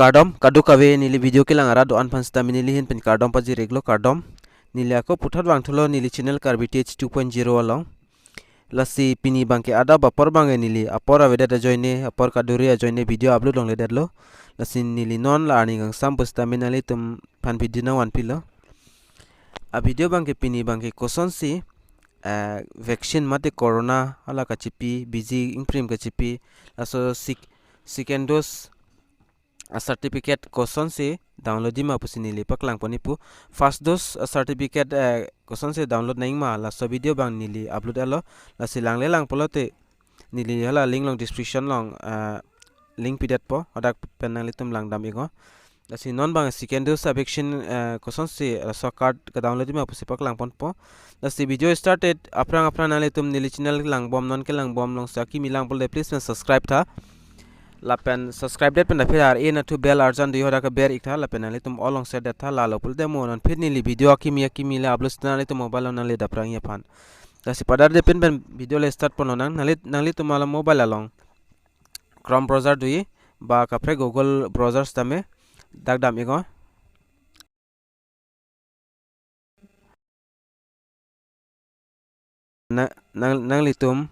kardom kadu kawe nili video ke langara do anpan stami nili hin pen kardom paji reglo kardom nili ako putar bang thulo nili channel karbith 2.0 along lasi pini bangke ada bapor bange nili apor aveda da joine apor kaduri a joine video upload long le dadlo lasi nili non la ani gang sam stami nali tum pan video na wan pilo a video bangke pini bangke koson si vaccine mate corona hala kachipi busy imprim kachipi laso second dose a certificate koson se download di ma pusini le paklang ponipu first dose a certificate koson se download naing ma la so video bang nili upload alo la silang le lang polote nili hala link long description long link pidat po adak penang litum lang dam ego la si non bang second dose vaccine koson se so card ka download di ma pusi paklang pon po la si video started aprang litum nili channel lang bom non ke lang bom long saki milang pol please subscribe tha lapen subscribe det pen phir ar e na tu bell arjan di hoda ka ber ikha lapen ali tum olong set det tha la lopul demo non phir ni li video kimi le upload na li tum mobile on le daprang ya phan kasi padar de pen video le start pon nang nali tum ala mobile along chrome browser dui ba ka pre google browsers tame dak dam ego nang li tum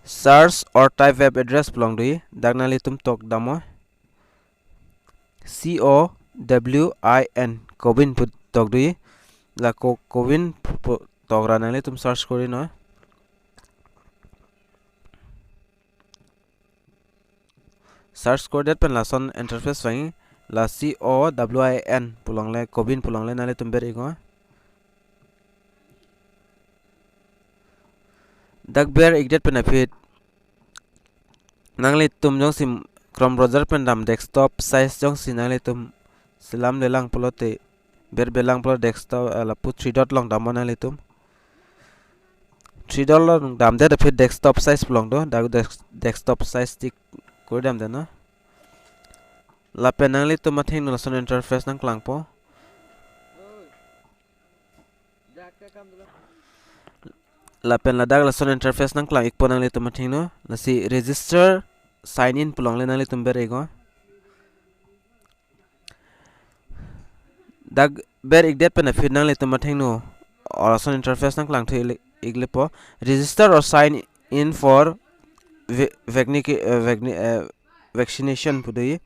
search or type web address belong dui dagnali tum tok damo COWIN cowin put tok dui la cowin tok ranali tum search kori no search code det pen la son interface wangi la COWIN pulong le cowin pulong le nali tum beri go dak ber igdet pen apit nangli tum jong sim chrome browser pen dam desktop size jong si nangli tum silam le lang polote ber belang polo desktop la put 3 dot long dam nangli tum 3 dot long dam de apit desktop size pulong do dak desktop size tik kor dam de no la pen nangli tum athing no son interface nang klang po la pen la dag la son interface nang klang ikpo nang le tum thing no la si register sign in pulong le nang le tum ber ego dag ber igdet pen afid nang le tum thing no or son interface nang klang the igle po register or sign in for vaccination pudai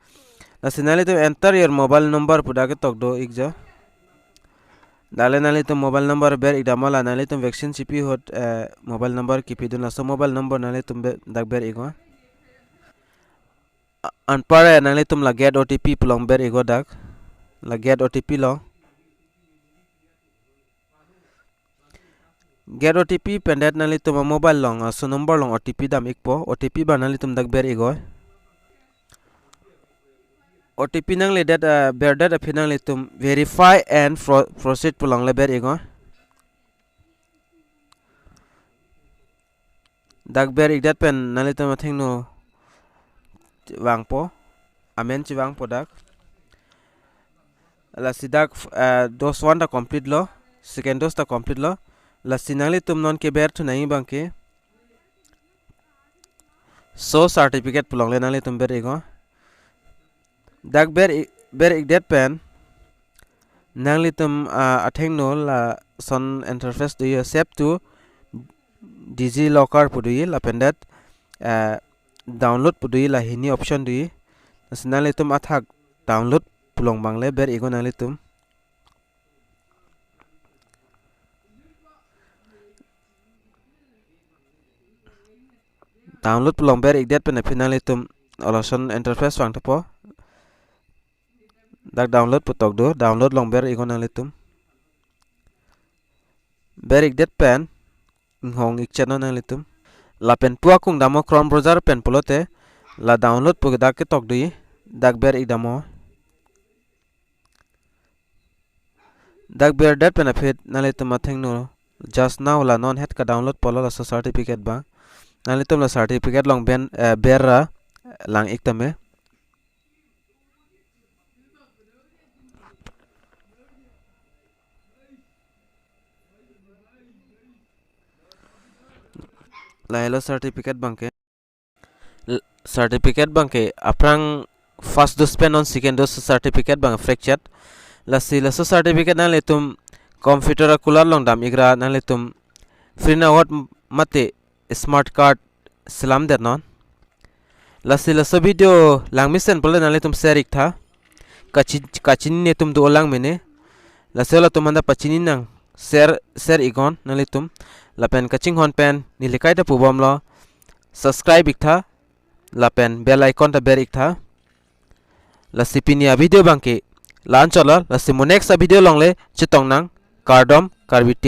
la sinale to enter your mobile number pudake tok do igja dale nali to mobile number ber idamala nali to vaccine chipi hot mobile number ki pidun la so mobile number nali tum dak ber ego an pare nali tum la get OTP plong ber ego dak la get OTP lo get OTP pendet nali tum mobile long so number long OTP dam ikpo OTP ba nali tum dak ber ego OTP nang le dat ber dat apinang le tum verify and proceed pulang le ber ego dak ber igdat pen nali tum thing no wang po amen chi wang po dak la sidak dose 1 ta complete lo second dose ta complete lo la sinali tum non ke ber thu nahi bangke so certificate pulang le nali tum ber ego dak ber igdet pen nangli tum atheng no la son interface do you save to DigiLocker pudui la pendet download pudui la hini option dui nangli tum athak download pulong bangle ber ego nangli tum download pulong ber igdet pen finally tum son interface wang tapo dak download putok do download long ber ego nang litum ber igdet pen ngong ik channel nang litum la pen puak kung damo chrome browser pen polote la download pu dak ke tok dui dak ber igdamo dak ber dat pen afit nang litum atheng no just now la non het ka download polo la so certificate ba nang litum la certificate long ben ber ra lang iktame la hello certificate bangke certificate bangke aprang first dose pen on second dose certificate bang fractured lasi laso certificate nang letum computer kular long dam igra nang letum free na hot mate smart card selam der non lasi laso video lang misen pole nang letum share ikta kachin ne tum do lang mene lasi la tum anda pachini nang share igon nang letum lapen kaching hon pen nilikai ta pubom lo subscribe ikta lapen bell icon ta ber ikta lasi pinia video bangke lan chola lasi mo next video longle chitong nang cardom carbite